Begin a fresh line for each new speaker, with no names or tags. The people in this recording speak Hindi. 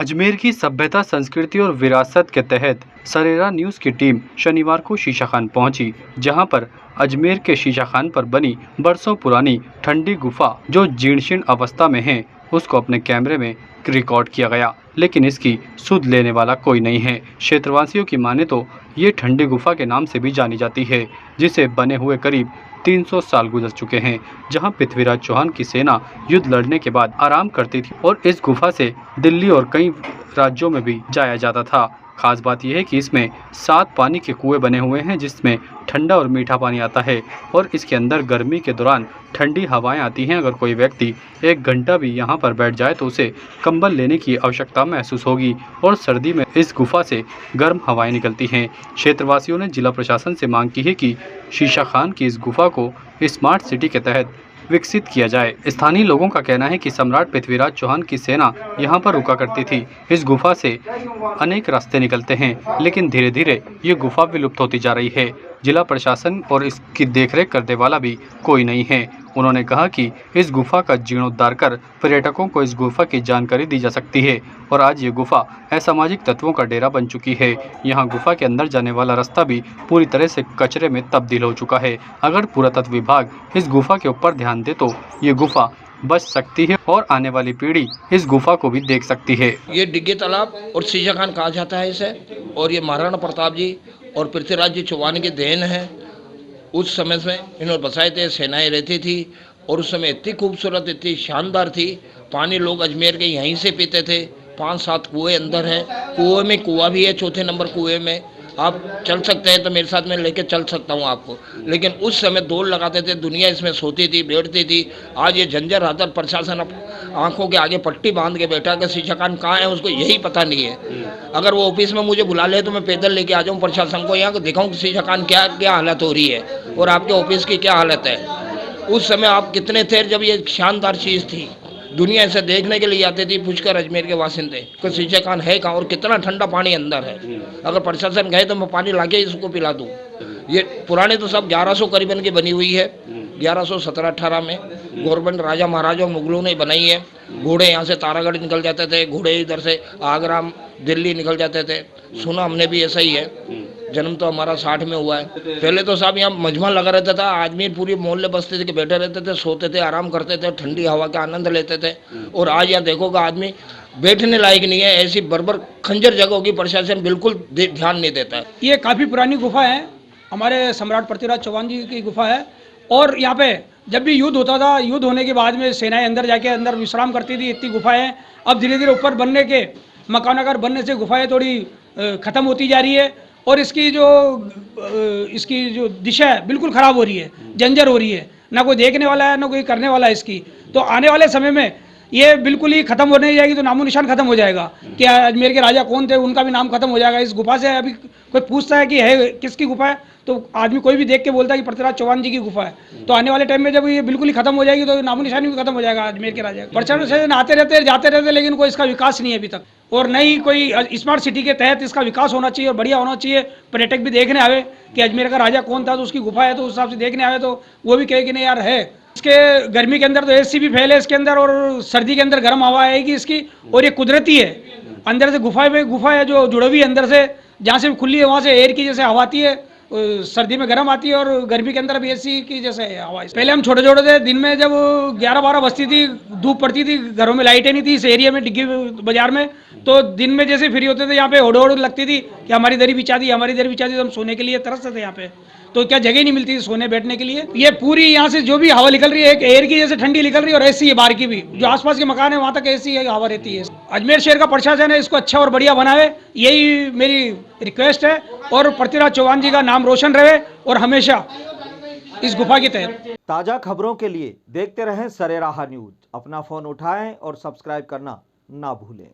अजमेर की सभ्यता, संस्कृति और विरासत के तहत सरेरा न्यूज़ की टीम शनिवार को शीशा खान पहुंची, जहां पर अजमेर के शीशा खान पर बनी बरसों पुरानी ठंडी गुफा जो जीर्ण अवस्था में है, उसको अपने कैमरे में रिकॉर्ड किया गया, लेकिन इसकी सुध लेने वाला कोई नहीं है। क्षेत्रवासियों की माने तो ये ठंडी गुफा के नाम से भी जानी जाती है, जिसे बने हुए करीब 300 साल गुजर चुके हैं, जहां पृथ्वीराज चौहान की सेना युद्ध लड़ने के बाद आराम करती थी और इस गुफा से दिल्ली और कई राज्यों में भी जाया जाता था। खास बात यह है कि इसमें 7 पानी के कुएं बने हुए हैं, जिसमें ठंडा और मीठा पानी आता है और इसके अंदर गर्मी के दौरान ठंडी हवाएं आती हैं। अगर कोई व्यक्ति 1 घंटा भी यहां पर बैठ जाए तो उसे कंबल लेने की आवश्यकता महसूस होगी और सर्दी में इस गुफा से गर्म हवाएं निकलती हैं। क्षेत्रवासियों ने जिला प्रशासन से मांग की है कि शीशा खान की इस गुफा को स्मार्ट सिटी के तहत विकसित किया जाए। स्थानीय लोगों का कहना है कि सम्राट पृथ्वीराज चौहान की सेना यहां पर रुका करती थी। इस गुफा से अनेक रास्ते निकलते हैं, लेकिन धीरे धीरे ये गुफा विलुप्त होती जा रही है। जिला प्रशासन और इसकी देखरेख करने वाला भी कोई नहीं है। उन्होंने कहा कि इस गुफा का जीर्णोद्धार कर पर्यटकों को इस गुफा की जानकारी दी जा सकती है और आज ये गुफा असामाजिक तत्वों का डेरा बन चुकी है। यहाँ गुफा के अंदर जाने वाला रास्ता भी पूरी तरह से कचरे में तब्दील हो चुका है। अगर पुरातत्व विभाग इस गुफा के ऊपर ध्यान दे तो ये गुफा बच सकती है और आने वाली पीढ़ी इस गुफा को भी देख सकती है।
ये डिग्गी तालाब और शीशा खान कहा जाता है इसे, और ये महाराणा प्रताप जी और पृथ्वीराज जी चौहान की देन है। उस समय में इन्होंने बसाए थे, सेनाएं रहती थी और उस समय इतनी खूबसूरत, इतनी शानदार थी। पानी लोग अजमेर के यहीं से पीते थे। 5-7 कुएं अंदर हैं। कुएं में कुआं भी है, चौथे नंबर कुएं में आप चल सकते हैं तो मेरे साथ में लेके चल सकता हूँ आपको। लेकिन उस समय दौड़ लगाते थे, दुनिया इसमें सोती थी, बैठती थी। आज ये झंझर हाथर प्रशासन आंखों के आगे पट्टी बांध के बैठा कि शीशा खान कहाँ है उसको यही पता नहीं है। अगर वो ऑफिस में मुझे बुला ले तो मैं पैदल लेके आ जाऊँ प्रशासन को यहाँ दिखाऊँ कि शीशा खान क्या क्या हालत हो रही है और आपके ऑफिस की क्या हालत है। उस समय आप कितने थे जब ये शानदार चीज़ थी, दुनिया इसे देखने के लिए आती थी। पुष्कर अजमेर के वासिंदे को शीशा खान है कहाँ और कितना ठंडा पानी अंदर है। अगर प्रशासन गए तो मैं पानी लाके इसको पिला दूँ। ये पुराने तो सब 1100 करीबन की बनी हुई है। 1117-18 में गवर्नमेंट राजा महाराजा मुगलों ने बनाई है। घोड़े यहाँ से तारागढ़ निकल जाते थे, घोड़े इधर से आगरा दिल्ली निकल जाते थे। सुना हमने भी ऐसा ही है। जन्म तो हमारा 60 में हुआ है। पहले तो साहब यहाँ मजमा लगा रहता था, आदमी पूरी मोहल्ले बस्ती थे कि बैठे रहते थे, सोते थे, आराम करते थे, ठंडी हवा का आनंद लेते थे। और आज यहाँ देखोगा आदमी बैठने लायक नहीं है। ऐसी बर्बर खंजर जगहों की प्रशासन बिल्कुल ध्यान नहीं देता है।
ये काफ़ी पुरानी गुफा है, हमारे सम्राट पृथ्वीराज चौहान जी की गुफा है। और यहाँ पे जब भी युद्ध होता था, युद्ध होने के बाद में सेनाएं अंदर जाके अंदर विश्राम करती थी। इतनी गुफाएं अब धीरे धीरे ऊपर बनने के मकान आकार बनने से गुफाएं थोड़ी ख़त्म होती जा रही है और इसकी जो दिशा है बिल्कुल ख़राब हो रही है, जंजर हो रही है। ना कोई देखने वाला है ना कोई करने वाला है इसकी। तो आने वाले समय में ये बिल्कुल ही खत्म होने जाएगी, तो नामो निशान खत्म हो जाएगा कि अजमेर के राजा कौन थे उनका भी नाम खत्म हो जाएगा। इस गुफा से अभी कोई पूछता है कि है किसकी गुफा है तो आदमी कोई भी देख के बोलता है कि पृथ्वीराज चौहान जी की गुफा है। तो आने वाले टाइम में जब ये बिल्कुल ही खत्म हो जाएगी तो नामो निशान भी खत्म हो जाएगा अजमेर के राजा। प्रशासन आते रहते जाते रहते, लेकिन कोई इसका विकास नहीं है अभी तक। और नहीं कोई स्मार्ट सिटी के तहत इसका विकास होना चाहिए और बढ़िया होना चाहिए। पर्यटक भी देखने आवे कि अजमेर का राजा कौन था तो उसकी गुफा है, तो उस हिसाब से देखने आवे तो वो भी कहे कि नहीं यार है। इसके गर्मी के अंदर तो एसी भी फैले इसके अंदर और सर्दी के अंदर गर्म हवा आएगी इसकी। और ये कुदरती है, अंदर से गुफा है जो जुड़ी हुई है अंदर से, जहाँ से खुली है वहाँ से एयर की जैसे हवा आती है, सर्दी में गर्म आती है और गर्मी के अंदर भी एसी की जैसे हवा। पहले हम छोटे छोटे थे, दिन में जब 11-12 बजती थी, धूप पड़ती थी, घरों में लाइटें नहीं थी इस एरिया में डिग्गी बाजार में, तो दिन में जैसे फ्री होते थे यहाँ पे होड़ लगती थी कि हमारी दरी बिछा दी, हमारी दरी बिछा दी। तो हम सोने के लिए तरसते थे यहाँ पे, तो क्या जगह नहीं मिलती थी सोने बैठने के लिए। ये पूरी यहाँ से जो भी हवा निकल रही है एक एयर की जैसे ठंडी निकल रही है और एसी है बाहर की भी, जो आसपास के मकान है वहाँ तक एसी हवा रहती है। अजमेर शहर का प्रशासन है इसको अच्छा और बढ़िया बनाए, यही मेरी रिक्वेस्ट है। और पृथ्वीराज चौहान जी का नाम रोशन रहे और हमेशा इस गुफा के तहत।
ताज़ा खबरों के लिए देखते रहें सरेराह न्यूज। अपना फ़ोन उठाएं और सब्सक्राइब करना ना भूलें।